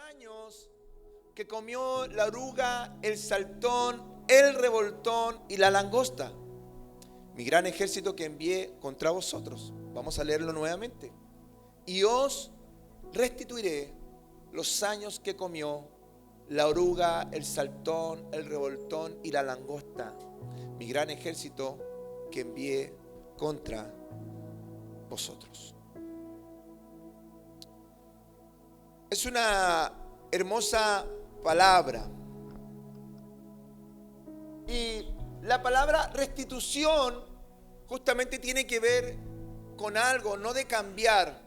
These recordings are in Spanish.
años que comió la oruga, el saltón, el revoltón y la langosta. Mi gran ejército que envié contra vosotros. Vamos a leerlo nuevamente. Y os restituiré los años que comió la oruga, el saltón, el revoltón y la langosta. Mi gran ejército que envié contra vosotros. Es una hermosa palabra. Y la palabra restitución justamente tiene que ver con algo, no de cambiar,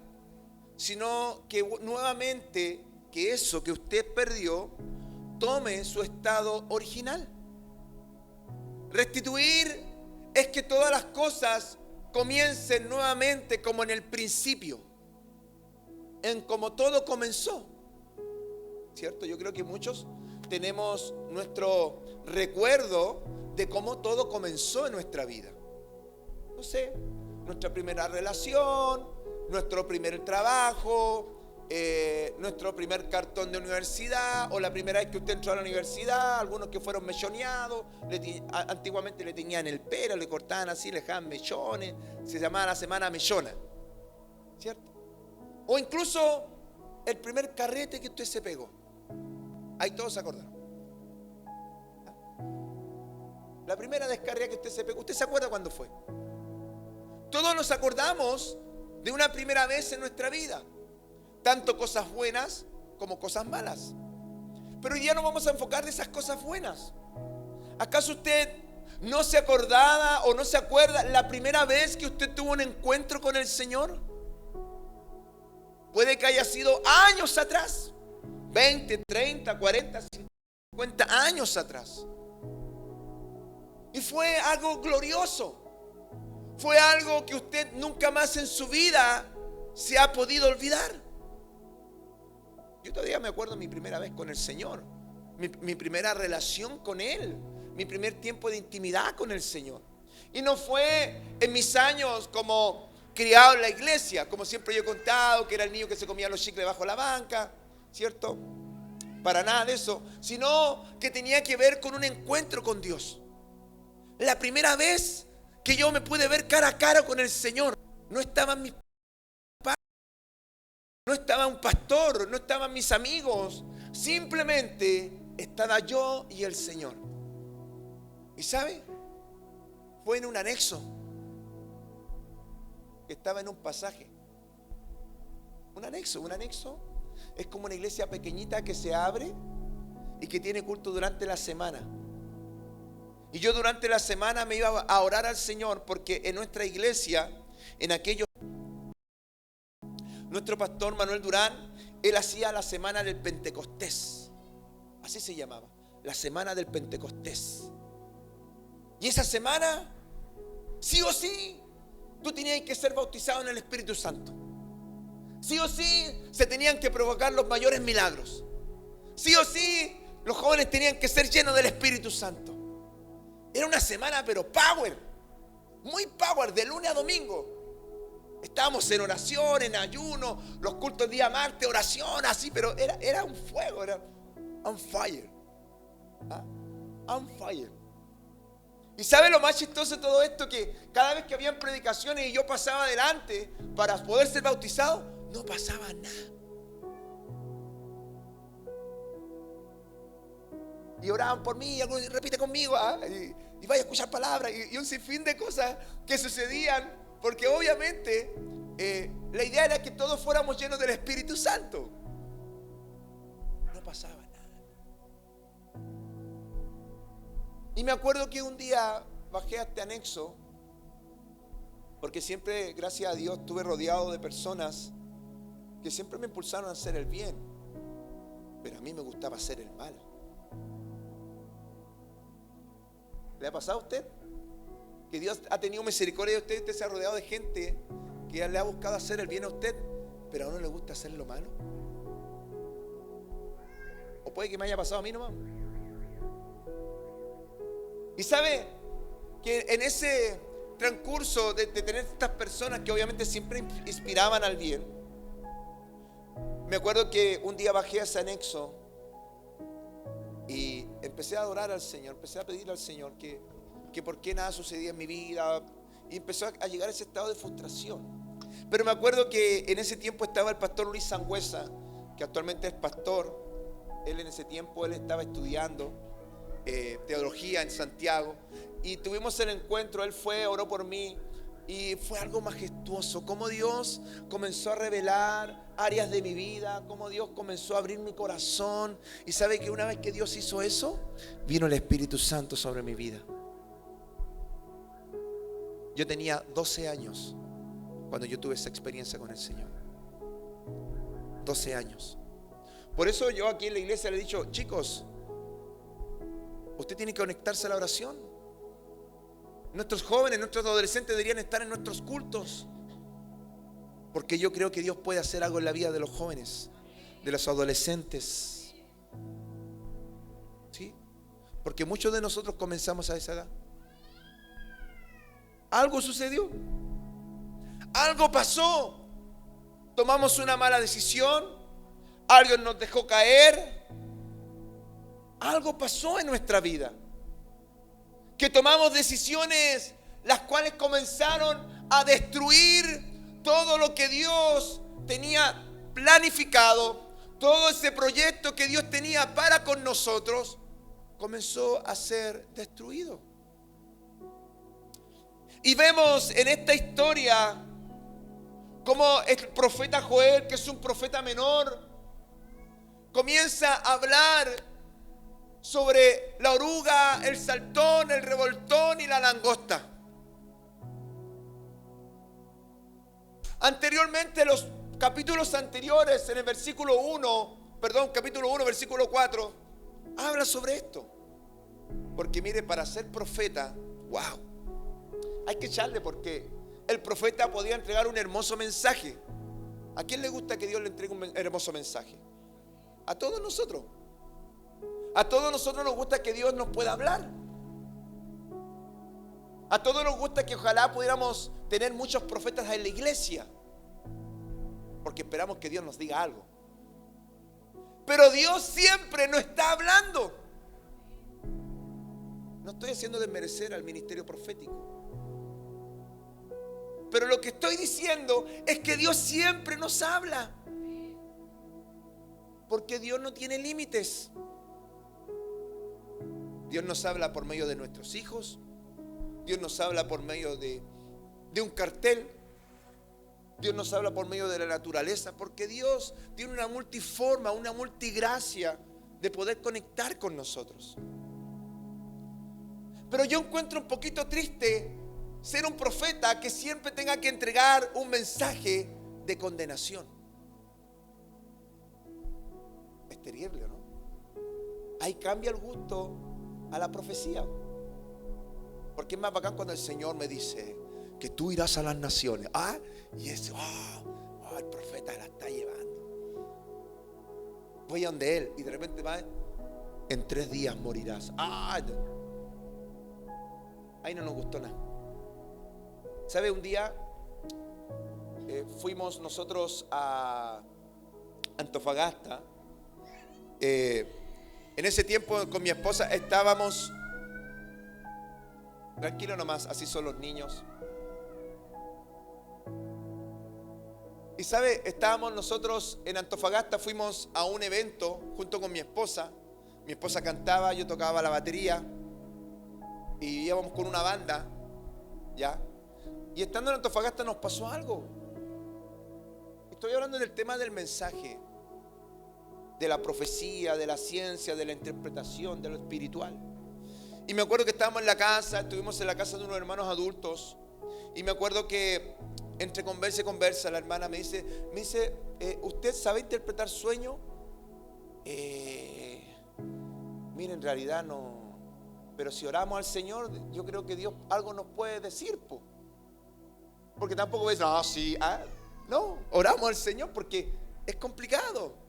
sino que nuevamente que eso que usted perdió tome su estado original. Restituir es que todas las cosas comiencen nuevamente como en el principio, en como todo comenzó. ¿Cierto? Yo creo que muchos tenemos nuestro recuerdo de cómo todo comenzó en nuestra vida. No sé, nuestra primera relación, nuestro primer trabajo, nuestro primer cartón de universidad, o la primera vez que usted entró a la universidad, algunos que fueron mechoneados, antiguamente le tenían el pelo, le cortaban así, le dejaban mechones, se llamaba la semana mechona, ¿cierto? O incluso el primer carrete que usted se pegó. Ahí todos se acordaron. La primera descarga que usted se pegó, ¿usted se acuerda cuándo fue? Todos nos acordamos de una primera vez en nuestra vida, tanto cosas buenas como cosas malas. Pero hoy día nos vamos a enfocar de esas cosas buenas. ¿Acaso usted no se acordaba o no se acuerda la primera vez que usted tuvo un encuentro con el Señor? Puede que haya sido años atrás, 20, 30, 40, 50 años atrás. Y fue algo glorioso. Fue algo que usted nunca más en su vida se ha podido olvidar. Yo todavía me acuerdo mi primera vez con el Señor, mi primera relación con Él, mi primer tiempo de intimidad con el Señor. Y no fue en mis años como criado en la iglesia, como siempre yo he contado, que era el niño que se comía los chicles bajo la banca, ¿cierto? Para nada de eso, sino que tenía que ver con un encuentro con Dios. La primera vez que yo me pude ver cara a cara con el Señor, no estaban mis padres, no estaba un pastor, no estaban mis amigos, simplemente estaba yo y el Señor. ¿Y sabe? Fue en un anexo que estaba en un pasaje. Un anexo es como una iglesia pequeñita que se abre y que tiene culto durante la semana. Y yo durante la semana me iba a orar al Señor, porque en nuestra iglesia, en aquellos, nuestro pastor Manuel Durán, él hacía la semana del Pentecostés. Así se llamaba, la semana del Pentecostés. Y esa semana, sí o sí, tú tenías que ser bautizado en el Espíritu Santo. Sí o sí, se tenían que provocar los mayores milagros. Sí o sí, los jóvenes tenían que ser llenos del Espíritu Santo. Era una semana pero power, muy power, de lunes a domingo. Estábamos en oración, en ayuno, los cultos día martes, oración, así, pero era un fuego, era on fire. ¿Ah? On fire. ¿Y sabe lo más chistoso de todo esto? Que cada vez que habían predicaciones y yo pasaba adelante para poder ser bautizado, no pasaba nada. Y oraban por mí, y algunos repite conmigo, y vaya a escuchar palabras, y un sinfín de cosas que sucedían, porque obviamente la idea era que todos fuéramos llenos del Espíritu Santo. No pasaba nada. Y me acuerdo que un día bajé a este anexo, porque siempre, gracias a Dios, estuve rodeado de personas que siempre me impulsaron a hacer el bien, pero a mí me gustaba hacer el mal. ¿Le ha pasado a usted? Que Dios ha tenido misericordia de usted se ha rodeado de gente que le ha buscado hacer el bien a usted, pero a uno le gusta hacer lo malo. O puede que me haya pasado a mí nomás. Y sabe que en ese transcurso de tener estas personas que obviamente siempre inspiraban al bien, Me acuerdo que un día bajé a ese anexo y empecé a adorar al Señor, empecé a pedirle al Señor que por qué nada sucedía en mi vida, y empezó a llegar a ese estado de frustración. Pero me acuerdo que en ese tiempo estaba el pastor Luis Sangüesa, que actualmente es pastor. Él en ese tiempo él estaba estudiando teología en Santiago, y tuvimos el encuentro. Él fue, oró por mí, y fue algo majestuoso, cómo Dios comenzó a revelar áreas de mi vida, cómo Dios comenzó a abrir mi corazón. Y sabe que una vez que Dios hizo eso, vino el Espíritu Santo sobre mi vida. Yo tenía 12 años cuando yo tuve esa experiencia con el Señor. 12 años. Por eso yo aquí en la iglesia le he dicho: chicos, usted tiene que conectarse a la oración. Nuestros jóvenes, nuestros adolescentes deberían estar en nuestros cultos, porque yo creo que Dios puede hacer algo en la vida de los jóvenes, de los adolescentes. ¿Sí? Porque muchos de nosotros comenzamos a esa edad. Algo sucedió, algo pasó, tomamos una mala decisión, alguien nos dejó caer, algo pasó en nuestra vida, que tomamos decisiones las cuales comenzaron a destruir todo lo que Dios tenía planificado, todo ese proyecto que Dios tenía para con nosotros comenzó a ser destruido. Y vemos en esta historia cómo el profeta Joel, que es un profeta menor, comienza a hablar sobre la oruga, el saltón, el revoltón y la langosta. Anteriormente, los capítulos anteriores, en el capítulo 1, versículo 4, habla sobre esto. Porque mire, para ser profeta, wow, hay que echarle, porque el profeta podía entregar un hermoso mensaje. ¿A quién le gusta que Dios le entregue un hermoso mensaje? A todos nosotros. A todos nosotros nos gusta que Dios nos pueda hablar. A todos nos gusta que ojalá pudiéramos tener muchos profetas en la iglesia, porque esperamos que Dios nos diga algo. Pero Dios siempre nos está hablando. No estoy haciendo desmerecer al ministerio profético, pero lo que estoy diciendo es que Dios siempre nos habla, porque Dios no tiene límites. Dios nos habla por medio de nuestros hijos. Dios nos habla por medio de un cartel. Dios nos habla por medio de la naturaleza, porque Dios tiene una multiforma, una multigracia de poder conectar con nosotros. Pero yo encuentro un poquito triste ser un profeta que siempre tenga que entregar un mensaje de condenación. Es terrible, ¿no? Ahí cambia el gusto a la profecía, porque es más bacán cuando el Señor me dice que tú irás a las naciones. Y eso, el profeta la está llevando. Voy a donde él y de repente va: en 3 días morirás. Ahí no nos gustó nada. ¿Sabe? Un día fuimos nosotros a Antofagasta. En ese tiempo con mi esposa estábamos, tranquilo nomás, así son los niños. Y sabe, estábamos nosotros en Antofagasta, fuimos a un evento junto con mi esposa. Mi esposa cantaba, yo tocaba la batería y íbamos con una banda, ¿ya? Y estando en Antofagasta nos pasó algo. Estoy hablando del tema del mensaje, de la profecía, de la ciencia, de la interpretación, de lo espiritual. Y me acuerdo que estábamos en la casa, estuvimos en la casa de unos hermanos adultos. Y me acuerdo que entre conversa y conversa, la hermana me dice, ¿usted sabe interpretar sueños? Mire, en realidad no. Pero si oramos al Señor, yo creo que Dios algo nos puede decir, porque tampoco ves, no, oramos al Señor porque es complicado.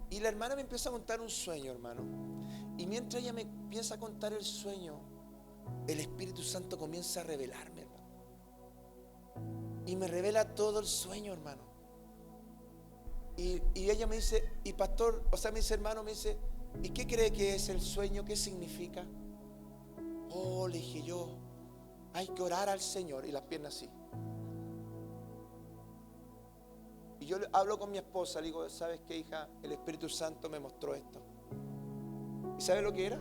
Y la hermana me empieza a contar un sueño, hermano. Y mientras ella me empieza a contar el sueño, el Espíritu Santo comienza a revelarme, hermano. Y me revela todo el sueño, hermano. Y ella me dice, y pastor, o sea, me dice, hermano, me dice, ¿y qué cree que es el sueño? ¿Qué significa? Oh, le dije yo, hay que orar al Señor. Y las piernas así. Y yo hablo con mi esposa, le digo, ¿sabes qué, hija? El Espíritu Santo me mostró esto. ¿Y sabe lo que era?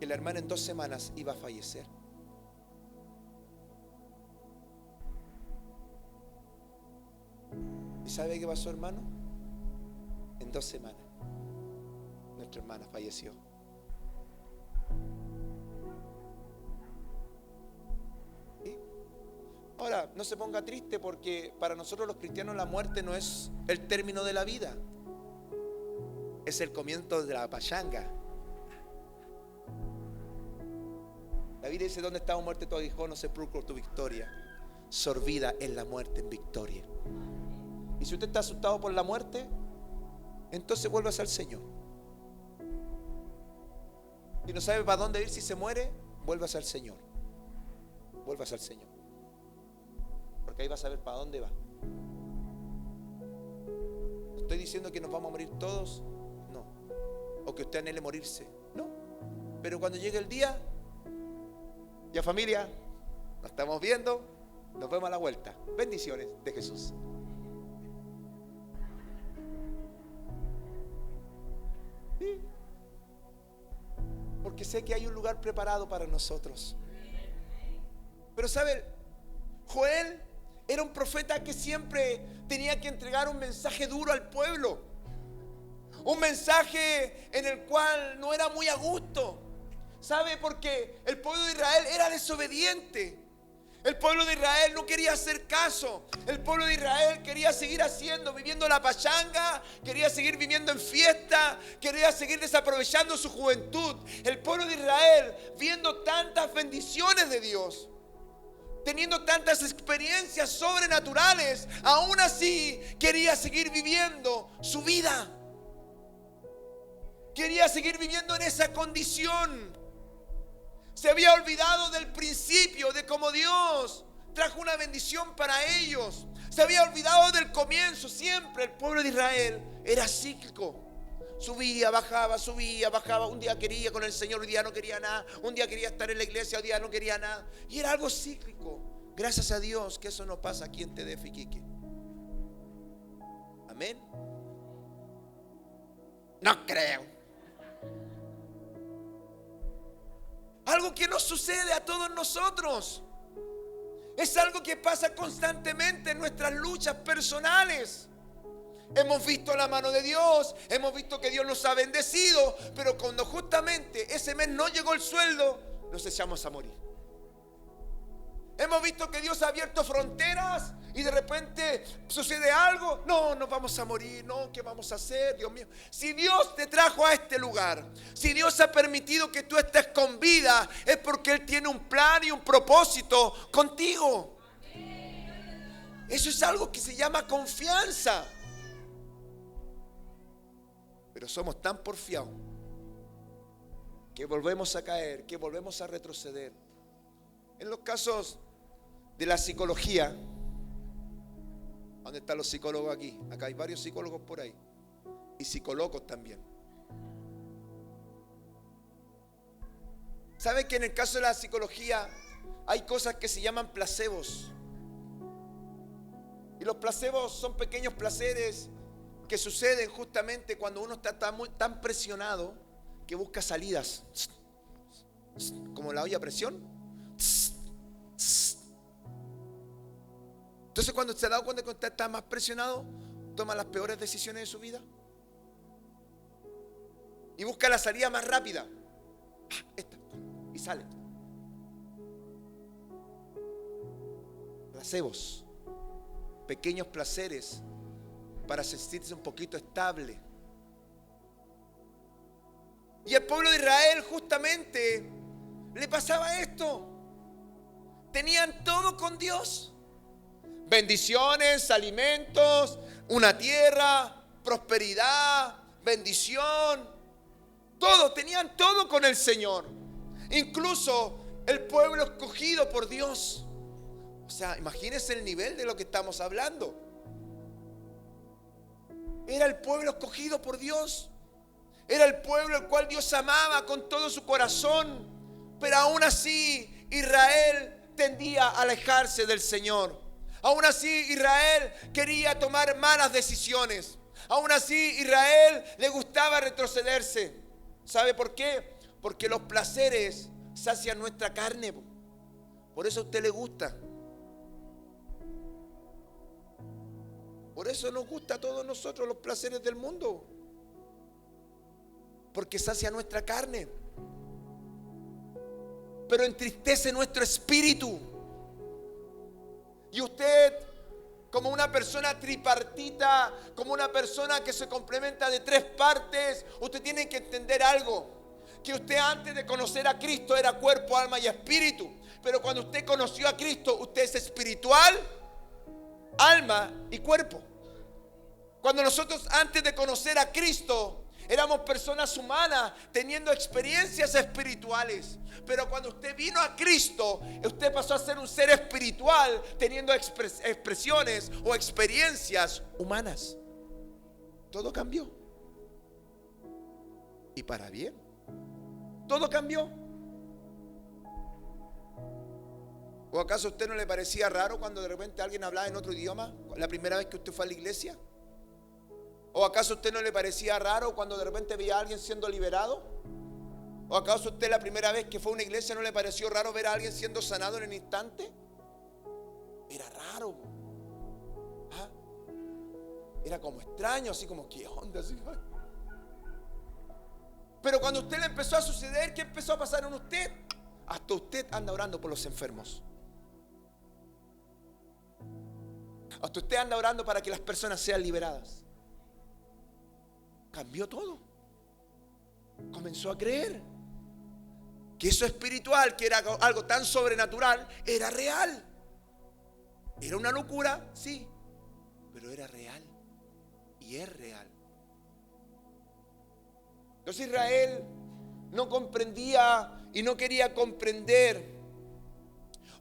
Que la hermana en 2 semanas iba a fallecer. ¿Y sabe qué pasó, hermano? En 2 semanas nuestra hermana falleció. ¿Sí? Ahora, no se ponga triste, porque para nosotros los cristianos la muerte no es el término de la vida, es el comienzo de la pachanga. La Biblia dice, ¿dónde estaba muerte tu aguijón, o sepulcro tu victoria? Sorbida en la muerte en victoria. Y si usted está asustado por la muerte, entonces vuélvase al Señor. Si no sabe para dónde ir si se muere, vuélvase al Señor. Vuélvase al Señor, porque ahí va a saber para dónde va. No estoy diciendo que nos vamos a morir todos, no. O que usted anhele morirse, no. Pero cuando llegue el día, ya familia, nos estamos viendo, nos vemos a la vuelta. Bendiciones de Jesús. Sí. Porque sé que hay un lugar preparado para nosotros. Pero ¿sabe? Joel era un profeta que siempre tenía que entregar un mensaje duro al pueblo. Un mensaje en el cual no era muy a gusto. ¿Sabe? Porque el pueblo de Israel era desobediente. El pueblo de Israel no quería hacer caso. El pueblo de Israel quería seguir viviendo la pachanga, quería seguir viviendo en fiesta, quería seguir desaprovechando su juventud. El pueblo de Israel, viendo tantas bendiciones de Dios, teniendo tantas experiencias sobrenaturales, aún así quería seguir viviendo su vida. Quería seguir viviendo en esa condición. Se había olvidado del principio, de cómo Dios trajo una bendición para ellos. Se había olvidado del comienzo. Siempre el pueblo de Israel era cíclico. Subía, bajaba, subía, bajaba. Un día quería con el Señor, un día no quería nada. Un día quería estar en la iglesia, un día no quería nada. Y era algo cíclico. Gracias a Dios que eso no pasa aquí en TDF Iquique. Amén. No creo. Algo que nos sucede a todos nosotros. Es algo que pasa constantemente en nuestras luchas personales. Hemos visto la mano de Dios, hemos visto que Dios nos ha bendecido, pero cuando justamente ese mes no llegó el sueldo, nos echamos a morir. Hemos visto que Dios ha abierto fronteras y de repente sucede algo. No, nos vamos a morir. No, ¿qué vamos a hacer? Dios mío. Si Dios te trajo a este lugar, si Dios ha permitido que tú estés con vida, es porque Él tiene un plan y un propósito contigo. Eso es algo que se llama confianza. Pero somos tan porfiados que volvemos a caer, que volvemos a retroceder. En los casos de la psicología, ¿dónde están los psicólogos aquí? Acá hay varios psicólogos por ahí, y psicólogos también. ¿Saben que en el caso de la psicología hay cosas que se llaman placebos? Y los placebos son pequeños placeres que suceden justamente cuando uno está tan presionado que busca salidas, como la olla a presión. Entonces, cuando se ha dado cuenta que usted está más presionado, toma las peores decisiones de su vida y busca la salida más rápida. Esta, y sale. Placebos, pequeños placeres para sentirse un poquito estable. Y el pueblo de Israel justamente le pasaba esto. Tenían todo con Dios. Bendiciones, alimentos, una tierra, prosperidad, bendición. Todo, tenían todo con el Señor. Incluso el pueblo escogido por Dios. O sea, imagínense el nivel de lo que estamos hablando. Era el pueblo escogido por Dios. Era el pueblo el cual Dios amaba con todo su corazón. Pero aún así Israel tendía a alejarse del Señor. Aún así Israel quería tomar malas decisiones. Aún así Israel le gustaba retrocederse. ¿Sabe por qué? Porque los placeres sacian nuestra carne. Por eso a usted le gusta. Por eso nos gusta a todos nosotros los placeres del mundo. Porque sacia nuestra carne. Pero entristece nuestro espíritu. Y usted, como una persona tripartita, como una persona que se complementa de tres partes, usted tiene que entender algo. Que usted antes de conocer a Cristo era cuerpo, alma y espíritu. Pero cuando usted conoció a Cristo, usted es espiritual, alma y cuerpo. Cuando nosotros antes de conocer a Cristo éramos personas humanas teniendo experiencias espirituales. Pero cuando usted vino a Cristo, usted pasó a ser un ser espiritual teniendo expresiones o experiencias humanas. Todo cambió. Y para bien. Todo cambió. ¿O acaso a usted no le parecía raro cuando de repente alguien hablaba en otro idioma la primera vez que usted fue a la iglesia? ¿O acaso a usted no le parecía raro cuando de repente veía a alguien siendo liberado? ¿O acaso a usted la primera vez que fue a una iglesia no le pareció raro ver a alguien siendo sanado en el instante? Era raro. ¿Ah? Era como extraño, así como, ¿qué onda? Así. Pero cuando a usted le empezó a suceder, ¿qué empezó a pasar en usted? Hasta usted anda orando por los enfermos. Hasta usted anda orando para que las personas sean liberadas. Cambió todo. Comenzó a creer que eso espiritual, que era algo tan sobrenatural, era real. Era una locura, sí, pero era real. Y es real. Entonces Israel no comprendía y no quería comprender.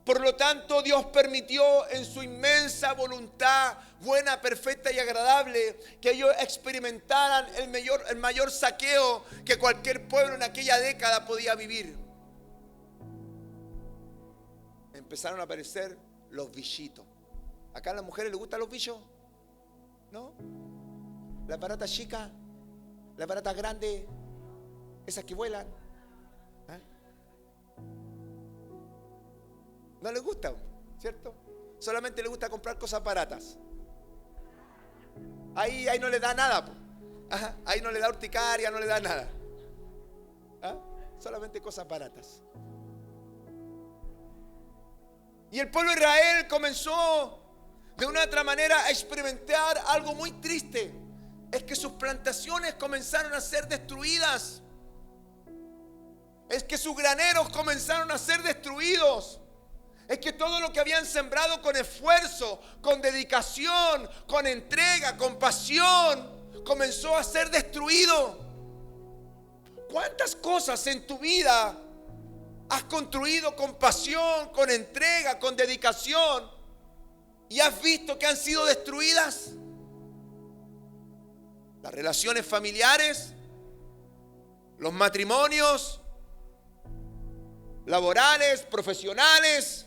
Por lo tanto, Dios permitió en su inmensa voluntad, buena, perfecta y agradable, que ellos experimentaran el mayor saqueo que cualquier pueblo en aquella década podía vivir. Empezaron a aparecer los bichitos. ¿Acá a las mujeres les gustan los bichos? ¿No? Las baratas chicas, las baratas grandes, esas que vuelan. ¿Ah? No les gusta, ¿cierto? Solamente les gusta comprar cosas baratas. Ahí no le da nada. Ajá, ahí no le da urticaria, no le da nada. ¿Ah? Solamente cosas baratas. Y el pueblo de Israel comenzó de una otra manera a experimentar algo muy triste. Es que sus plantaciones comenzaron a ser destruidas. Es que sus graneros comenzaron a ser destruidos. Es que todo lo que habían sembrado con esfuerzo, con dedicación, con entrega, con pasión, comenzó a ser destruido. ¿Cuántas cosas en tu vida has construido con pasión, con entrega, con dedicación y has visto que han sido destruidas? Las relaciones familiares, los matrimonios, laborales, profesionales,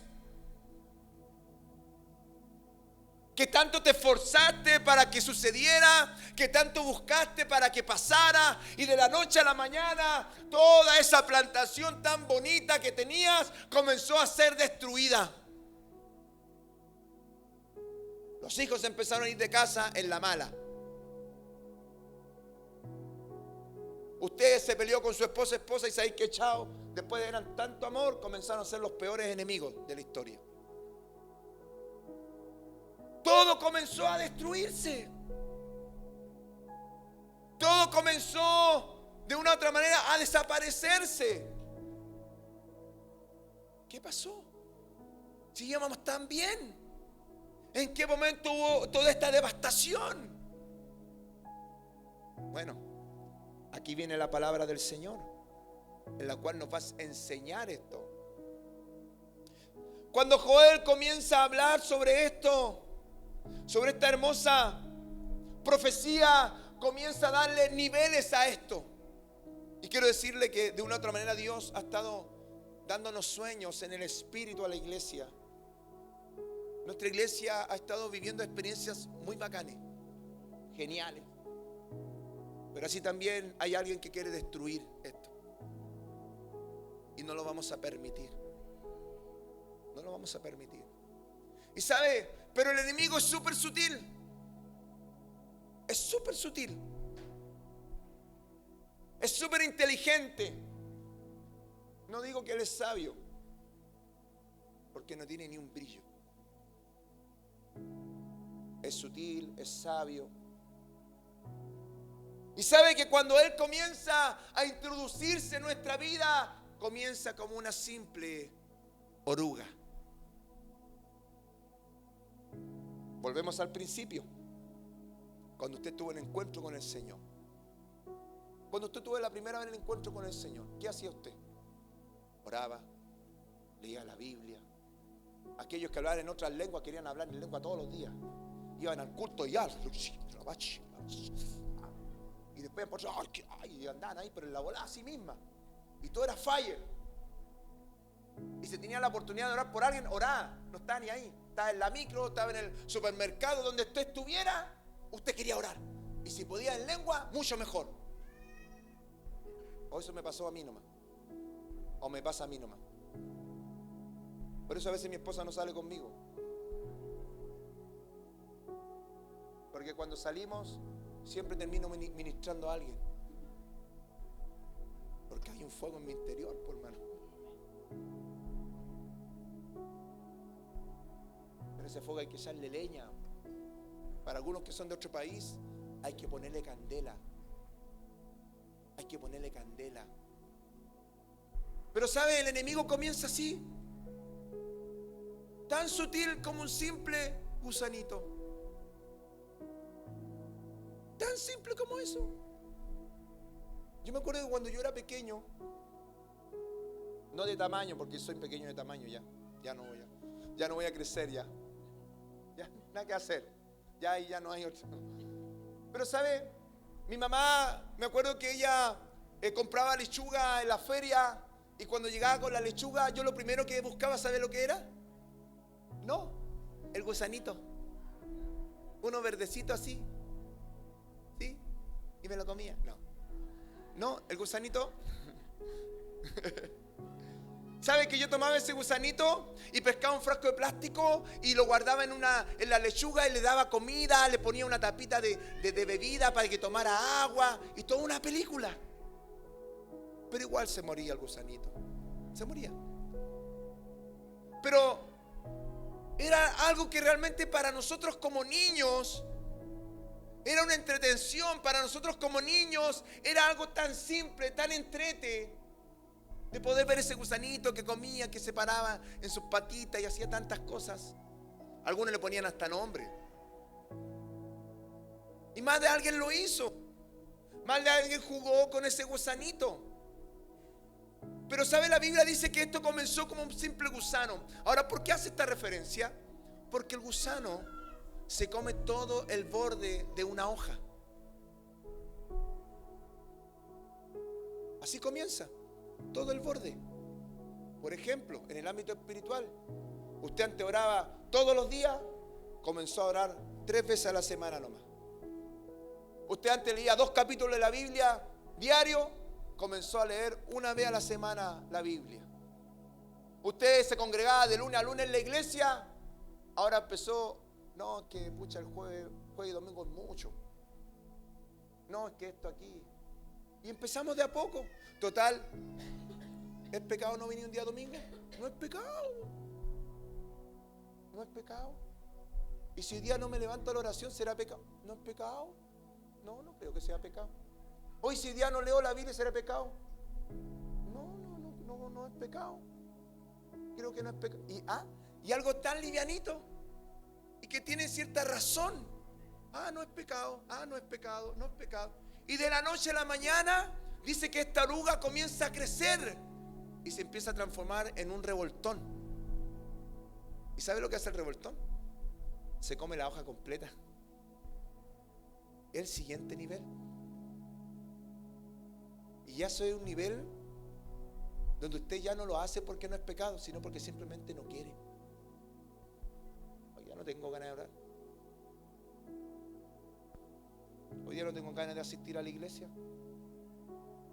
que tanto te esforzaste para que sucediera, que tanto buscaste para que pasara, y de la noche a la mañana toda esa plantación tan bonita que tenías comenzó a ser destruida. Los hijos empezaron a ir de casa en la mala. Usted se peleó con su esposa y se ha que chao. Después de eran tanto amor, comenzaron a ser los peores enemigos de la historia. Todo comenzó a destruirse. Todo comenzó de una u otra manera a desaparecerse. ¿Qué pasó? Si íbamos tan bien. ¿En qué momento hubo toda esta devastación? Bueno, aquí viene la palabra del Señor, en la cual nos va a enseñar esto. Cuando Joel comienza a hablar sobre esto, sobre esta hermosa Profecía comienza a darle niveles a esto. Y quiero decirle que de una u otra manera Dios ha estado dándonos sueños en el espíritu a la iglesia. Nuestra iglesia ha estado viviendo experiencias muy bacanes, geniales. Pero así también hay alguien que quiere destruir esto. Y no lo vamos a permitir. No lo vamos a permitir. Y sabe, pero el enemigo es súper sutil. Es súper sutil. Es súper inteligente. No digo que él es sabio, porque no tiene ni un brillo. Es sutil, es sabio. Y sabe que cuando él comienza a introducirse en nuestra vida, comienza como una simple oruga. Volvemos al principio. Cuando usted tuvo el encuentro con el Señor. Cuando usted tuvo la primera vez el encuentro con el Señor, ¿qué hacía usted? Oraba, leía la Biblia. Aquellos que hablaban en otras lenguas querían hablar en lengua todos los días. Iban al culto y después y andaban ahí, pero en la bola a sí misma. Y todo era fire. Y si tenía la oportunidad de orar por alguien, oraba. No estaba ni ahí. Estaba en la micro, estaba en el supermercado, donde usted estuviera, usted quería orar. Y si podía en lengua, mucho mejor. O eso me pasó a mí nomás. O me pasa a mí nomás. Por eso a veces mi esposa no sale conmigo. Porque cuando salimos, siempre termino ministrando a alguien. Porque hay un fuego en mi interior, por hermano. Pero ese fuego hay que echarle leña. Para algunos que son de otro país, hay que ponerle candela. Hay que ponerle candela. Pero ¿sabe? El enemigo comienza así. Tan sutil como un simple gusanito. Tan simple como eso. Yo me acuerdo que cuando yo era pequeño, no de tamaño, porque soy pequeño de tamaño ya no voy a crecer ya nada que hacer, ya no hay otro. Pero ¿sabe? Mi mamá, me acuerdo que ella compraba lechuga en la feria, y cuando llegaba con la lechuga, yo lo primero que buscaba, ¿sabe lo que era? No, el gusanito, uno verdecito así, ¿sí? Y me lo comía. No, el gusanito. ¿Sabe que yo tomaba ese gusanito y pescaba un frasco de plástico y lo guardaba en la lechuga y le daba comida, le ponía una tapita de bebida para que tomara agua y toda una película? Pero igual se moría el gusanito. Se moría. Pero era algo que realmente para nosotros como niños era una entretención. Para nosotros como niños era algo tan simple, tan entrete, de poder ver ese gusanito que comía, que se paraba en sus patitas y hacía tantas cosas. Algunos le ponían hasta nombre. Y más de alguien lo hizo. Más de alguien jugó con ese gusanito. Pero ¿sabe? La Biblia dice que esto comenzó como un simple gusano. Ahora, ¿por qué hace esta referencia? Porque el gusano se come todo el borde de una hoja. Así comienza. Todo el borde. Por ejemplo, en el ámbito espiritual, usted antes oraba todos los días, comenzó a orar 3 veces a la semana nomás. Usted antes leía 2 capítulos de la Biblia diario, comenzó a leer 1 vez a la semana la Biblia. Usted se congregaba de lunes a lunes en la iglesia, ahora empezó, no, que pucha, el jueves y domingo es mucho. No, es que esto aquí. Y empezamos de a poco. Total, ¿es pecado no venir un día domingo? No es pecado. No es pecado. Y si hoy día no me levanto a la oración, ¿será pecado? No es pecado. No creo que sea pecado. Hoy si hoy día no leo la Biblia, ¿será pecado? No es pecado. Creo que no es pecado. Y algo tan livianito y que tiene cierta razón. No es pecado. No es pecado. No es pecado. Y de la noche a la mañana dice que esta oruga comienza a crecer y se empieza a transformar en un revoltón. ¿Y sabe lo que hace el revoltón? Se come la hoja completa. el siguiente nivel. Y ya soy un nivel donde usted ya no lo hace porque no es pecado, sino porque simplemente no quiere. Hoy ya no tengo ganas de orar. Hoy día no tengo ganas de asistir a la iglesia.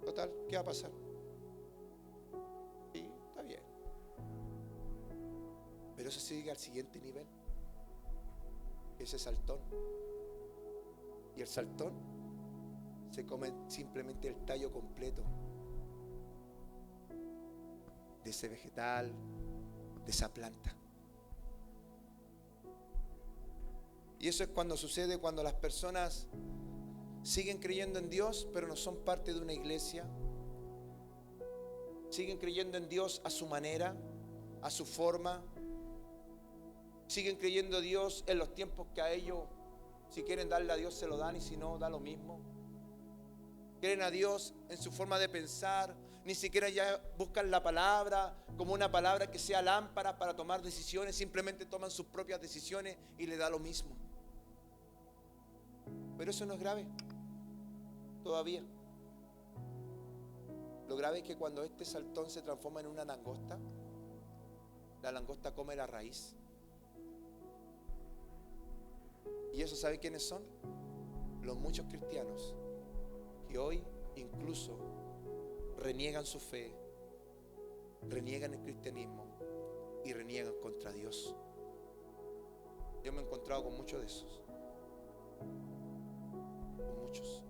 Total, ¿qué va a pasar? Sí, está bien. Pero eso sigue al siguiente nivel. Ese saltón. Y el saltón se come simplemente el tallo completo de ese vegetal, de esa planta. Y eso es cuando sucede, cuando las personas siguen creyendo en Dios, pero no son parte de una iglesia. Siguen creyendo en Dios a su manera, a su forma. Siguen creyendo en Dios en los tiempos que a ellos, si quieren darle a Dios, se lo dan, y si no, da lo mismo. Creen a Dios en su forma de pensar. Ni siquiera ya buscan la palabra como una palabra que sea lámpara para tomar decisiones. Simplemente toman sus propias decisiones y le da lo mismo. Pero eso no es grave todavía. Lo grave es que cuando este saltón se transforma en una langosta, la langosta come la raíz. ¿Y eso sabe quiénes son? Los muchos cristianos que hoy incluso reniegan su fe, reniegan el cristianismo y reniegan contra Dios. Yo me he encontrado con muchos de esos. Con muchos.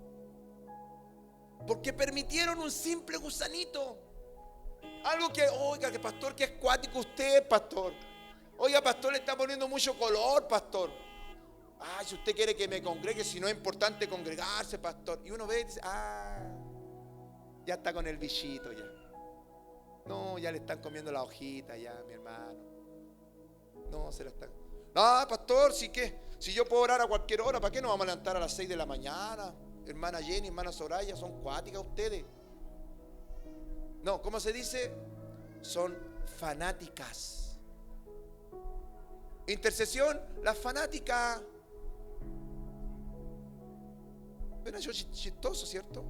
Porque permitieron un simple gusanito. Algo que, oiga, que pastor, que es cuático usted, pastor. Oiga, pastor, le está poniendo mucho color, pastor. Ah, si usted quiere que me congregue, si no es importante congregarse, pastor. Y uno ve y dice, ya está con el bichito ya. No, ya le están comiendo la hojita ya, mi hermano. No, se la están. No, pastor, si yo puedo orar a cualquier hora, ¿para qué nos vamos a levantar a las 6 de la mañana? Hermana Jenny, hermana Soraya, son cuáticas ustedes. No, ¿cómo se dice? Son fanáticas. Intercesión, las fanáticas. Pero yo chistoso, ¿cierto?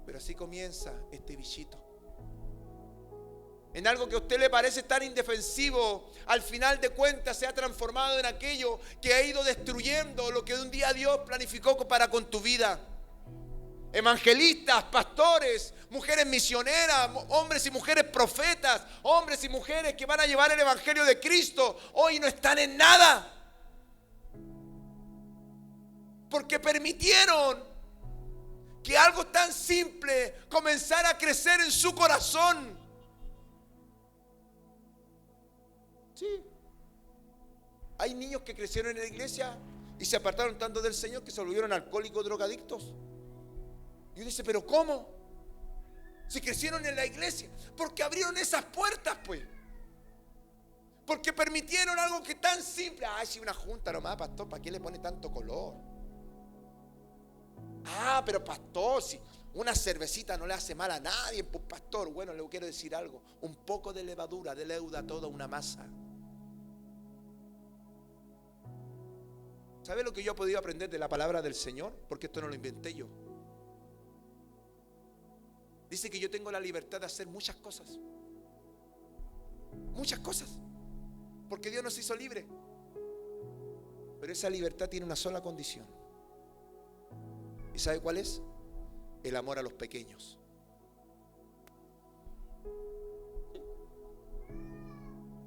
Pero así comienza este bichito. En algo que a usted le parece tan indefensivo, al final de cuentas se ha transformado en aquello que ha ido destruyendo lo que un día Dios planificó para con tu vida. Evangelistas, pastores, mujeres misioneras, hombres y mujeres profetas, hombres y mujeres que van a llevar el evangelio de Cristo, hoy no están en nada. Porque permitieron que algo tan simple comenzara a crecer en su corazón. Sí. Hay niños que crecieron en la iglesia y se apartaron tanto del Señor que se volvieron alcohólicos, drogadictos. Y uno dice, ¿pero cómo? Si crecieron en la iglesia. Porque abrieron esas puertas, pues. Porque permitieron algo que tan simple. Ay, si una junta nomás, pastor, ¿para qué le pone tanto color? Pero pastor, si una cervecita no le hace mal a nadie, pues pastor, bueno, le quiero decir algo. Un poco de levadura leuda toda una masa. ¿Sabe lo que yo he podido aprender de la palabra del Señor? Porque esto no lo inventé yo. Dice que yo tengo la libertad de hacer muchas cosas. Muchas cosas. Porque Dios nos hizo libres. Pero esa libertad tiene una sola condición. ¿Y sabe cuál es? El amor a los pequeños.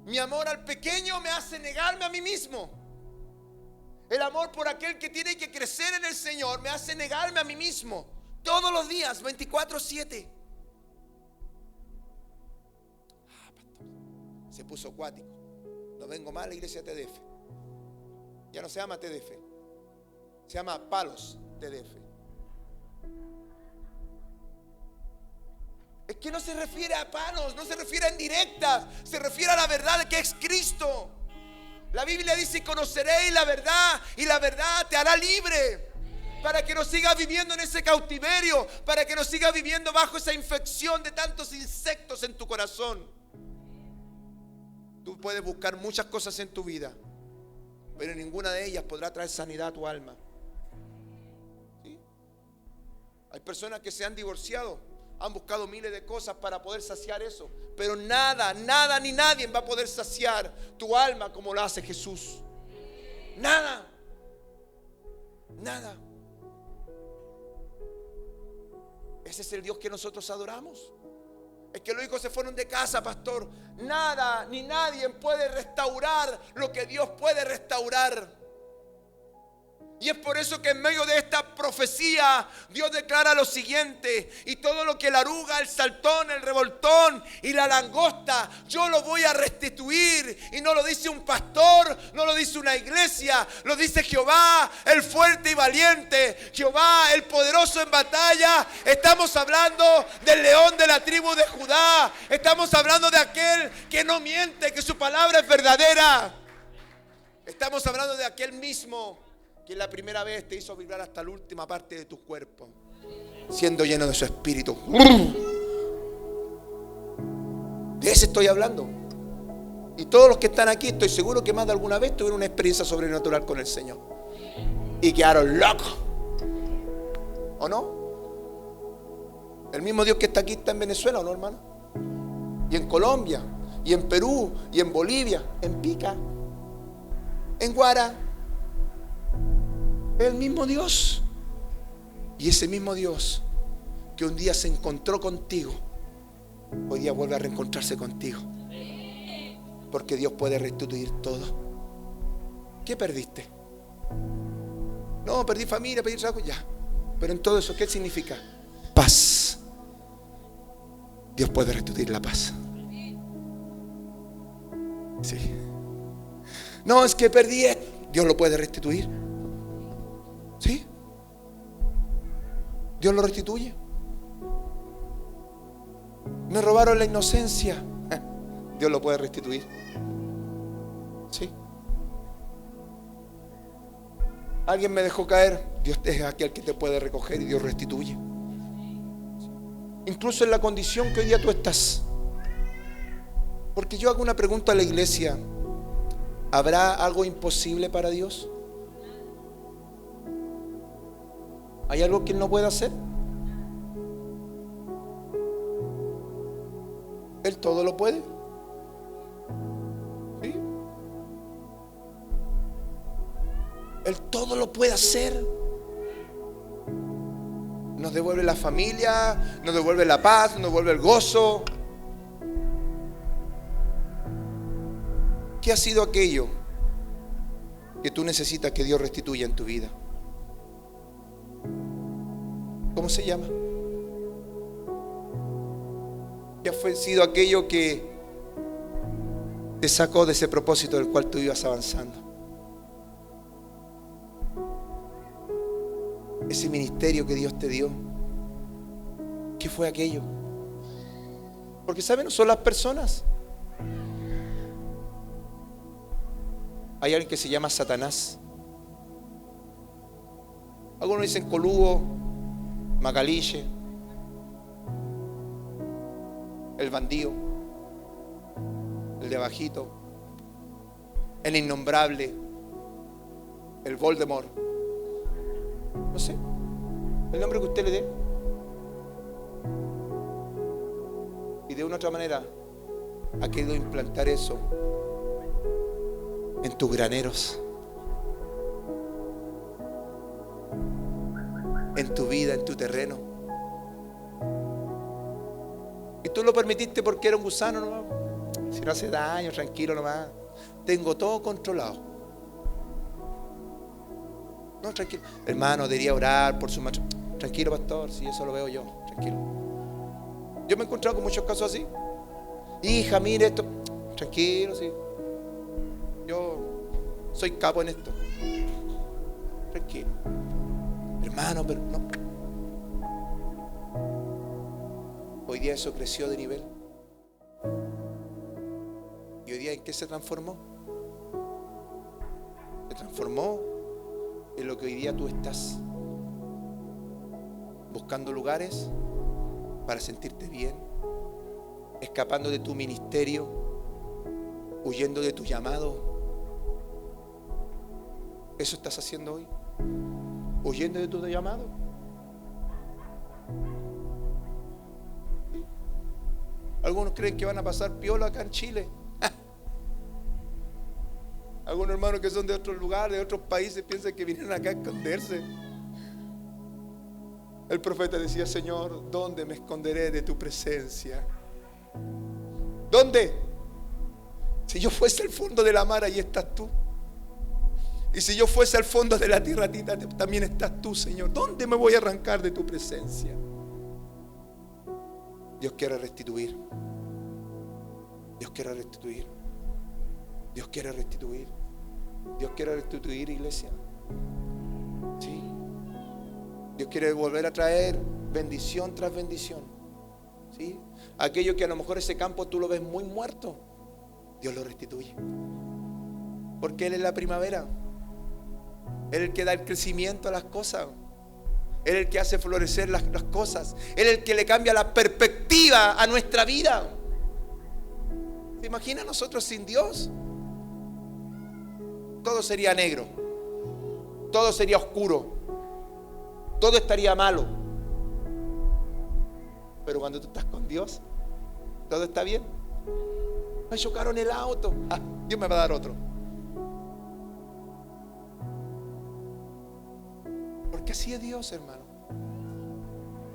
Mi amor al pequeño me hace negarme a mí mismo. El amor por aquel que tiene que crecer en el Señor me hace negarme a mí mismo. Todos los días, 24/7. Pastor, se puso acuático. No vengo más a la iglesia TDF. Ya no se llama TDF. Se llama Palos TDF. Es que no se refiere a palos, no se refiere a indirectas, se refiere a la verdad que es Cristo. La Biblia dice: conoceréis la verdad y la verdad te hará libre. Para que no sigas viviendo en ese cautiverio, para que no sigas viviendo bajo esa infección de tantos insectos en tu corazón. Tú puedes buscar muchas cosas en tu vida, pero ninguna de ellas podrá traer sanidad a tu alma. Hay personas que se han divorciado, han buscado miles de cosas para poder saciar eso, pero nada ni nadie va a poder saciar tu alma como lo hace Jesús. Nada. Ese es el Dios que nosotros adoramos. Es que los hijos se fueron de casa, pastor. Nada ni nadie puede restaurar lo que Dios puede restaurar. Y es por eso que en medio de esta profecía Dios declara lo siguiente: y todo lo que la aruga, el saltón, el revoltón y la langosta, yo lo voy a restituir. Y no lo dice un pastor, no lo dice una iglesia, lo dice Jehová, el fuerte y valiente, Jehová, el poderoso en batalla. Estamos hablando del león de la tribu de Judá. Estamos hablando de aquel que no miente, que su palabra es verdadera. Estamos hablando de aquel mismo que la primera vez te hizo vibrar hasta la última parte de tu cuerpo, siendo lleno de su espíritu. De ese estoy hablando. Y todos los que están aquí, estoy seguro que más de alguna vez tuvieron una experiencia sobrenatural con el Señor y quedaron locos, ¿o no? El mismo Dios que está aquí está en Venezuela, ¿o no, hermano? Y en Colombia, y en Perú, y en Bolivia, en Pica, en Guara. El mismo Dios. Y ese mismo Dios que un día se encontró contigo, hoy día vuelve a reencontrarse contigo. Porque Dios puede restituir todo. ¿Qué perdiste? No, perdí familia, perdí trabajo, ya. Pero en todo eso, ¿qué significa? Paz. Dios puede restituir la paz. Sí. No, es que perdí esto. Dios lo puede restituir. ¿Sí? Dios lo restituye. Me robaron la inocencia. Dios lo puede restituir. ¿Sí? Alguien me dejó caer. Dios es aquel que te puede recoger y Dios restituye. Incluso en la condición que hoy día tú estás. Porque yo hago una pregunta a la iglesia: ¿habrá algo imposible para Dios? ¿Hay algo que Él no pueda hacer? Él todo lo puede. ¿Sí? Él todo lo puede hacer. Nos devuelve la familia, nos devuelve la paz, nos devuelve el gozo. ¿Qué ha sido aquello que tú necesitas que Dios restituya en tu vida? ¿Cómo se llama? ¿Qué ha sido aquello que te sacó de ese propósito del cual tú ibas avanzando? Ese ministerio que Dios te dio, ¿qué fue aquello? Porque ¿saben? No son las personas. Hay alguien que se llama Satanás. Algunos dicen Colugo, Macaliche, el bandido, el de abajito, el innombrable, el Voldemort. No sé, el nombre que usted le dé. Y de una u otra manera ha querido implantar eso en tus graneros, en tu vida, en tu terreno. Y tú lo permitiste porque era un gusano nomás. Si no hace daño, tranquilo nomás. Tengo todo controlado. No, tranquilo. Hermano, debería orar por su macho. Tranquilo, pastor, si eso lo veo yo. Tranquilo. Yo me he encontrado con muchos casos así. Hija, mire esto. Tranquilo, sí. Yo soy capo en esto. Tranquilo. Hermano, pero no. Hoy día eso creció de nivel. ¿Y hoy día en qué se transformó? Se transformó en lo que hoy día tú estás. Buscando lugares para sentirte bien, escapando de tu ministerio, huyendo de tu llamado. ¿Eso estás haciendo hoy? ¿Huyendo de tu llamado? Algunos creen que van a pasar piola acá en Chile. Algunos hermanos que son de otros lugares, de otros países, piensan que vinieron acá a esconderse. El profeta decía: Señor, ¿dónde me esconderé de tu presencia? ¿Dónde? Si yo fuese al fondo de la mar, ahí estás tú. Y si yo fuese al fondo de la tierra, también estás tú, Señor. ¿Dónde me voy a arrancar de tu presencia? Dios quiere restituir. Dios quiere restituir. Dios quiere restituir. Dios quiere restituir, iglesia. Sí. Dios quiere volver a traer bendición tras bendición. ¿Sí? Aquello que a lo mejor ese campo tú lo ves muy muerto, Dios lo restituye. Porque Él es la primavera. Él es el que da el crecimiento a las cosas. Él es el que hace florecer las cosas. Él es el que le cambia la perspectiva a nuestra vida. ¿Se imagina nosotros sin Dios? Todo sería negro. Todo sería oscuro. Todo estaría malo. Pero cuando tú estás con Dios, todo está bien. Me chocaron el auto. Dios me va a dar otro. Porque así es Dios, hermano.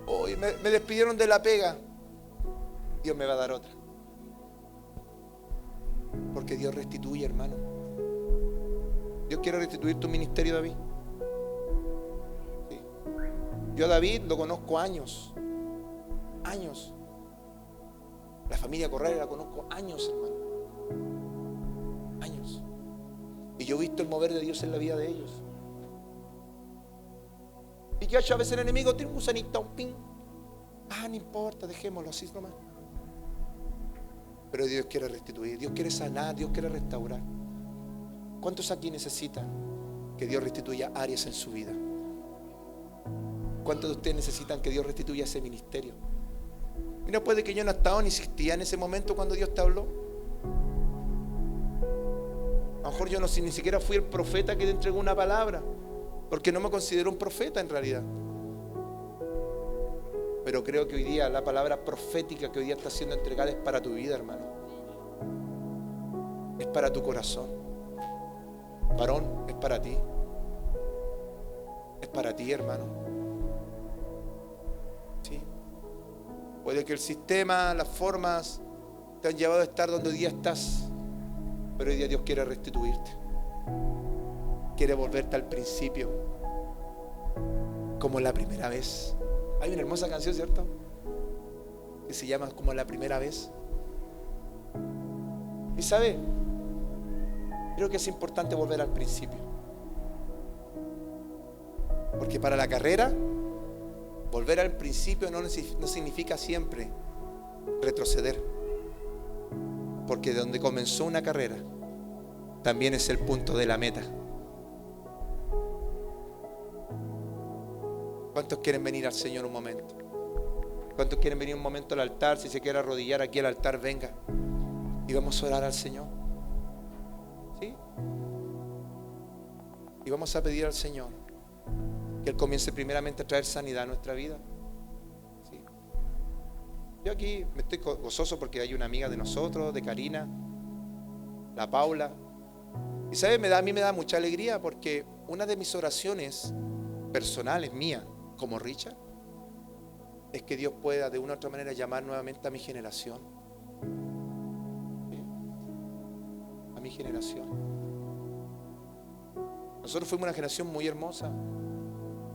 Hoy me despidieron de la pega. Dios me va a dar otra. Porque Dios restituye, hermano. Dios quiere restituir tu ministerio, David. Sí. Yo a David lo conozco años. Años. La familia Correa la conozco años, hermano. Años. Y yo he visto el mover de Dios en la vida de ellos. Y que a veces el enemigo tiene un gusanito, un pin. No importa, dejémoslo así nomás. Pero Dios quiere restituir, Dios quiere sanar, Dios quiere restaurar. ¿Cuántos aquí necesitan que Dios restituya áreas en su vida? ¿Cuántos de ustedes necesitan que Dios restituya ese ministerio? Mira, puede que yo no estaba ni existía en ese momento cuando Dios te habló. A lo mejor yo ni siquiera fui el profeta que te entregó una palabra, porque no me considero un profeta en realidad. Pero creo que hoy día la palabra profética que hoy día está siendo entregada es para tu vida, hermano. Es para tu corazón. Varón, es para ti. Es para ti, hermano. Sí. Puede que el sistema, las formas te han llevado a estar donde hoy día estás, pero hoy día Dios quiere restituirte. Quiere volverte al principio, como la primera vez. Hay una hermosa canción, ¿cierto? Que se llama Como la primera vez. Y sabe, creo que es importante volver al principio. Porque para la carrera, volver al principio no significa siempre retroceder. Porque de donde comenzó una carrera, también es el punto de la meta. ¿Cuántos quieren venir al Señor un momento? ¿Cuántos quieren venir un momento al altar? Si se quiere arrodillar aquí al altar, venga. Y vamos a orar al Señor. ¿Sí? Y vamos a pedir al Señor que Él comience primeramente a traer sanidad a nuestra vida. ¿Sí? Yo aquí me estoy gozoso porque hay una amiga de nosotros, de Karina, la Paula. Y ¿sabe? A mí me da mucha alegría porque una de mis oraciones personales mías, como Richard, es que Dios pueda de una u otra manera llamar nuevamente a mi generación. ¿Sí? A mi generación. Nosotros fuimos una generación muy hermosa.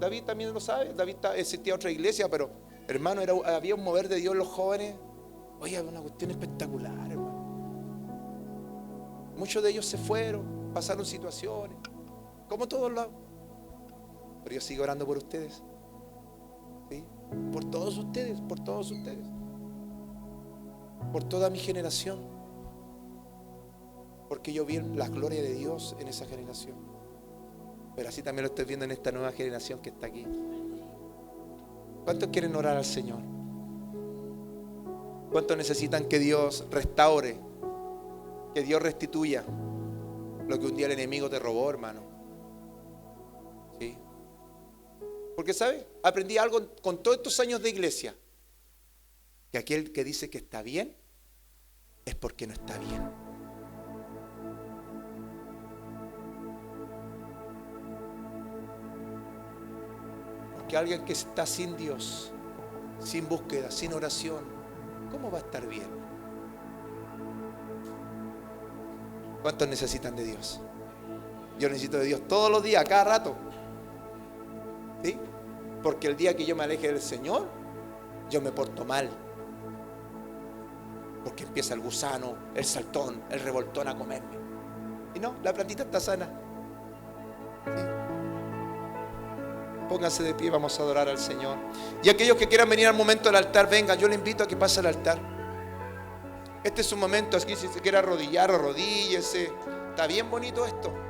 David también lo sabe. David existía otra iglesia, pero hermano, había un mover de Dios en los jóvenes. Oye, había una cuestión espectacular, hermano. Muchos de ellos se fueron, pasaron situaciones, como todos lados. Pero yo sigo orando por ustedes. ¿Sí? Por todos ustedes, por todos ustedes. Por toda mi generación. Porque yo vi la gloria de Dios en esa generación. Pero así también lo estoy viendo en esta nueva generación que está aquí. ¿Cuántos quieren orar al Señor? ¿Cuántos necesitan que Dios restaure? Que Dios restituya lo que un día el enemigo te robó, hermano. ¿Sí? Porque, ¿sabes? Aprendí algo con todos estos años de iglesia. Que aquel que dice que está bien, es porque no está bien. Porque alguien que está sin Dios, sin búsqueda, sin oración, ¿cómo va a estar bien? ¿Cuántos necesitan de Dios? Yo necesito de Dios todos los días, cada rato. ¿Sí? Porque el día que yo me aleje del Señor, yo me porto mal. Porque empieza el gusano, el saltón, el revoltón a comerme. Y no, la plantita está sana. ¿Sí? Pónganse de pie, vamos a adorar al Señor. Y aquellos que quieran venir al momento del altar, vengan, yo les invito a que pase al altar. Este es un momento, aquí si se quiere arrodillar, arrodíllese. Está bien bonito esto.